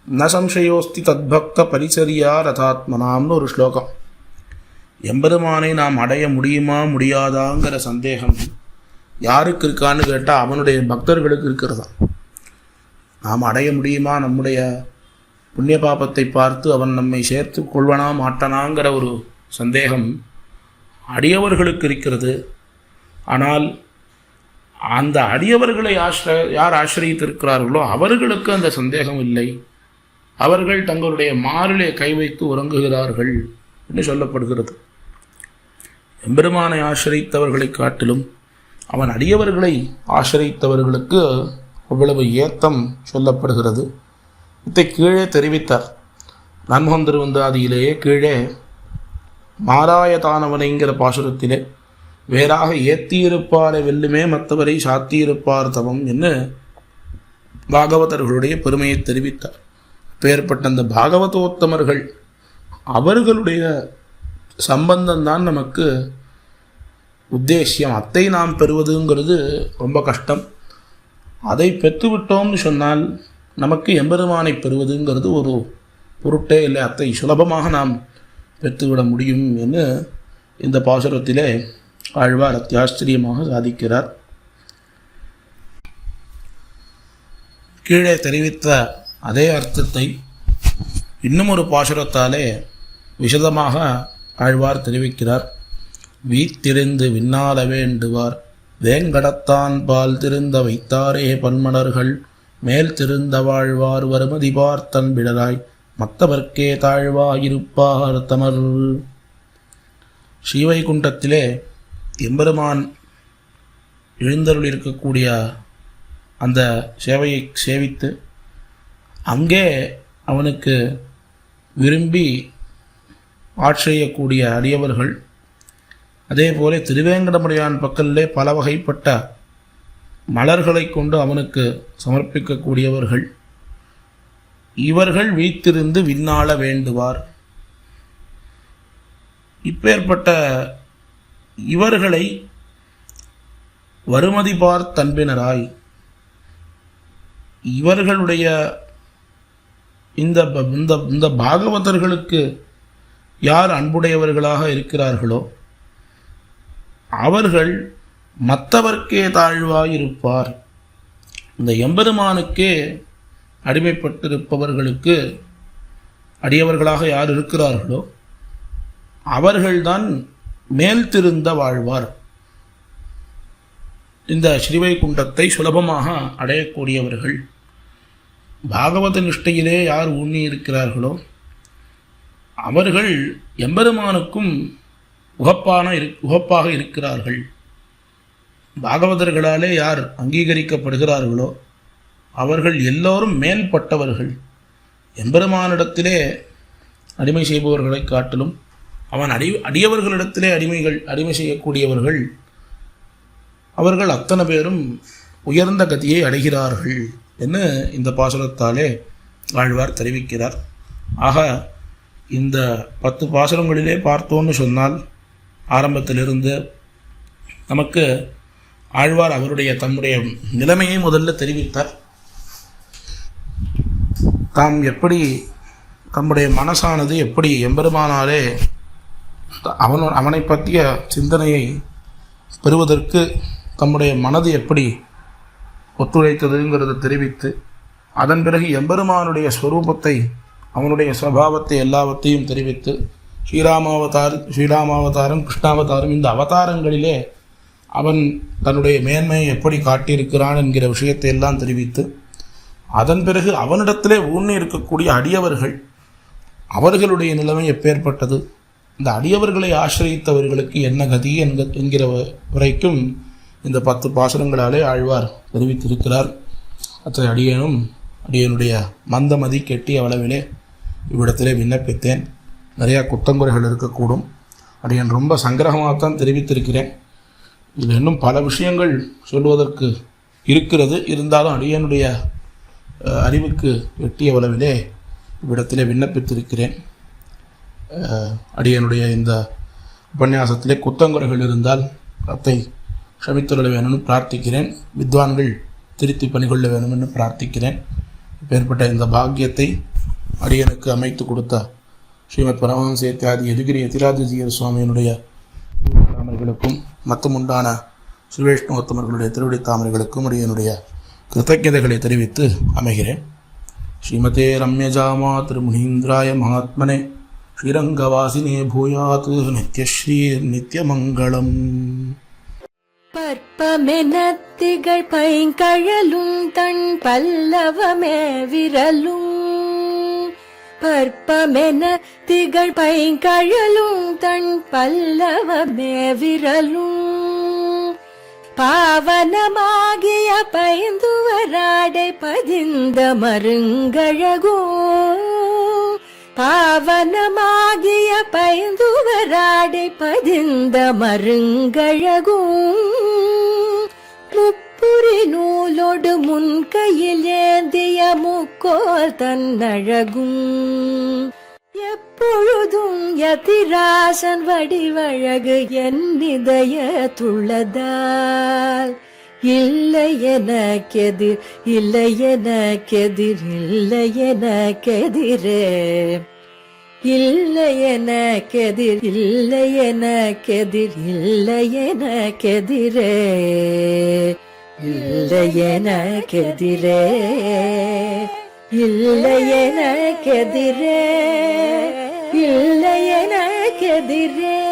ந சம்சயோஸ்தி தத்பக்த பரிசரியா ரதாத்மனாம்னு ஒரு ஸ்லோகம். எம்பெருமானை நாம் அடைய முடியுமா முடியாதாங்கிற சந்தேகம் யாருக்கு இருக்கான்னு கேட்டால் அவனுடைய பக்தர்களுக்கு இருக்கிறதா. நாம் அடைய முடியுமா? நம்முடைய புண்ணிய பாபத்தை பார்த்து அவன் நம்மை சேர்த்து கொள்வனா மாட்டானாங்கிற ஒரு சந்தேகம் அடியவர்களுக்கு இருக்கிறது. ஆனால் அந்த அடியவர்களை யார் ஆசிரியத்திருக்கிறார்களோ அவர்களுக்கு அந்த சந்தேகம் இல்லை. அவர்கள் தங்களுடைய மாறிலே கை வைத்து உறங்குகிறார்கள் என்று சொல்லப்படுகிறது. எம்பெருமானை ஆசிரியத்தவர்களை காட்டிலும் அவன் அடியவர்களை ஆசிரியத்தவர்களுக்கு அவ்வளவு ஏத்தம் சொல்லப்படுகிறது. இதை கீழே தெரிவித்தார். நன்முகன் திருவந்தாதியிலேயே கீழே மாராயதானவனைங்கிற பாசுரத்திலே வேறாக ஏத்தியிருப்பாரை வெல்லுமே மற்றவரை சாத்தியிருப்பார் தவம் என்று பாகவதர்களுடைய பெருமையை தெரிவித்தார். பெயர்பட்ட அந்த பாகவதோத்தமர்கள் அவர்களுடைய சம்பந்தம்தான் நமக்கு உத்தேசியம். அதை நாம் பெறுவதுங்கிறது ரொம்ப கஷ்டம். அதை பெற்றுவிட்டோம்னு சொன்னால் நமக்கு எம்பெருமானை பெறுவதுங்கிறது ஒரு பொருட்டே இல்லை. அதை சுலபமாக நாம் பெற்றுவிட முடியும் என்று இந்த பாசுரத்திலே ஆழ்வார் அத்தியாச்சரியமாக சாதிக்கிறார். கீழே தெரிவித்த அதே அர்த்தத்தை இன்னும் ஒரு பாசுரத்தாலே விசதமாக ஆழ்வார் தெரிவிக்கிறார். வீத்திருந்து விண்ணால வேண்டுவார் வேங்கடத்தான் பால் திருந்த வைத்தாரே பன்மலர்கள் மேல் திருந்த வாழ்வார் வருமதி பார்த்தன் விடலாய் மற்றவர்க்கே தாழ்வாயிருப்பார் தமர். ஸ்ரீவைகுண்டத்திலே எம்பெருமான் எழுந்தருள் இருக்கக்கூடிய அந்த சேவையை சேவித்து அங்கே அவனுக்கு விரும்பி ஆட்செய்யக்கூடிய அடியவர்கள், அதே போல திருவேங்கடமுடையான் பக்கத்திலே பல வகைப்பட்ட மலர்களை கொண்டு அவனுக்கு சமர்ப்பிக்கக்கூடியவர்கள், இவர்கள் வீத்திருந்து விண்ணாள வேண்டுவார். இப்பேற்பட்ட இவர்களை வருமதி பார்த் தன்பினராய் இவர்களுடைய இந்த பாகவதர்களுக்கு யார் அன்புடையவர்களாக இருக்கிறார்களோ அவர்கள் மற்றவர்க்கே தாழ்வாயிருப்பார். இந்த எம்பெருமானுக்கே அடிமைப்பட்டிருப்பவர்களுக்கு அடியவர்களாக யார் இருக்கிறார்களோ அவர்கள்தான் மேல் திருந்த வாழ்வார். இந்த ஸ்ரீவைகுண்டத்தை சுலபமாக அடையக்கூடியவர்கள். பாகவத நிஷ்டையிலே யார் ஊன்னி இருக்கிறார்களோ அவர்கள் எம்பெருமானுக்கும் உகப்பாக இருக்கிறார்கள். பாகவதர்களாலே யார் அங்கீகரிக்கப்படுகிறார்களோ அவர்கள் எல்லோரும் மேல்பட்டவர்கள். எம்பெருமானிடத்திலே அடிமை செய்பவர்களை காட்டிலும் அவன் அடியவர்களிடத்திலே அடிமை செய்யக்கூடியவர்கள் அவர்கள் அத்தனை பேரும் உயர்ந்த கதியை அடைகிறார்கள் என்று இந்த பாசுரத்தாலே ஆழ்வார் தெரிவிக்கிறார். ஆக இந்த 10 பாசுரங்களிலே பார்த்தோன்னு சொன்னால் ஆரம்பத்திலிருந்து நமக்கு ஆழ்வார் தம்முடைய நிலைமையை முதல்ல தெரிவித்தார். தாம் எப்படி தம்முடைய மனசானது எப்படி எம்பெருமானாலே அவனை பற்றிய சிந்தனையை பெறுவதற்கு தம்முடைய மனது எப்படி ஒத்துழைத்ததுங்கிறத தெரிவித்து, அதன் பிறகு எம்பெருமானுடைய ஸ்வரூபத்தை அவனுடைய சுபாவத்தை எல்லாவற்றையும் தெரிவித்து, ஸ்ரீராமாவதாரம் கிருஷ்ணாவதாரம் இந்த அவதாரங்களிலே அவன் தன்னுடைய மேன்மையை எப்படி காட்டியிருக்கிறான் என்கிற விஷயத்தை எல்லாம் தெரிவித்து, அதன் பிறகு அவனிடத்திலே ஊன்னி இருக்கக்கூடிய அடியவர்கள் அவர்களுடைய நிலைமை எப்பேற்பட்டது, இந்த அடியவர்களை ஆசிரியத்தவர்களுக்கு என்ன கதி என்கிற வரைக்கும் இந்த 10 பாசுரங்களாலே ஆழ்வார் தெரிவித்திருக்கிறார். அத்தனை அடியனுடைய மந்தமதி கெட்டிய அளவிலே இவ்விடத்திலே விண்ணப்பித்தேன். நிறையா குற்றங்குறைகள் இருக்கக்கூடும். அடியன் ரொம்ப சங்கிரகமாகத்தான் தெரிவித்திருக்கிறேன். இதில் இன்னும் பல விஷயங்கள் சொல்வதற்கு இருக்கிறது. இருந்தாலும் அடியனுடைய அறிவுக்கு எட்டிய அளவிலே இவ்விடத்திலே விண்ணப்பித்திருக்கிறேன். அடியனுடைய இந்த உபன்யாசத்திலே குற்றங்குறைகள் இருந்தால் அதை க்ஷமித்துள்ள வேணும்னு பிரார்த்திக்கிறேன். வித்வான்கள் திருத்தி பணிகொள்ள வேணும் என்று பிரார்த்திக்கிறேன். இப்பேற்பட்ட இந்த பாக்கியத்தை அடியனுக்கு அமைத்து கொடுத்த ஸ்ரீமத் பரமஹம்ச யதிகிரி யதிராஜஜீயர் சுவாமியினுடைய அவர்களுக்கும் மற்றும் உண்டான ஸ்ரீ வைஷ்ணவோத்தமர்களுடைய திருவடி தாமரைகளுக்கும் என்னுடைய கிருத்தஜதைகளை தெரிவித்து அமைகிறேன். ஸ்ரீமதே ரம்யஜாமா திருமுனீந்திராய மகாத்மனே ஸ்ரீரங்கவாசினே பூயாத் நித்யஸ்ரீ நித்யமங்களம். பற்பமெனத்திகள் பைங்கழலும் தன் பல்லவமே விரலும் பற்பமென திகழ் பைங்கழலும் தன் பல்லவமே விரலும் பாவனமாகிய பைந்துவராடை பதிந்த மருங்கழகோ பாவனமாகிய பைந்துவராடை பதிந்த மருங்கழகும் முப்புரி நூலோடு முன்கையில் ஏந்திய முக்கோல் தன்னழகும் எப்பொழுதும் யதிராசன் வடிவழகு என் இதய துள்ளதால் இல்லை எனக்கெதிர் இல்லை எனக்கெதிர் இல்லை எனக்கெதிரே இல்லை எனக்கெதிர் இல்லை எனக்கெதிர் இல்லை எனக்கெதிரே இல்லை எனக்கெதிரே இல்லை எனக்கெதிரே இல்லை எனக்கெதிரே.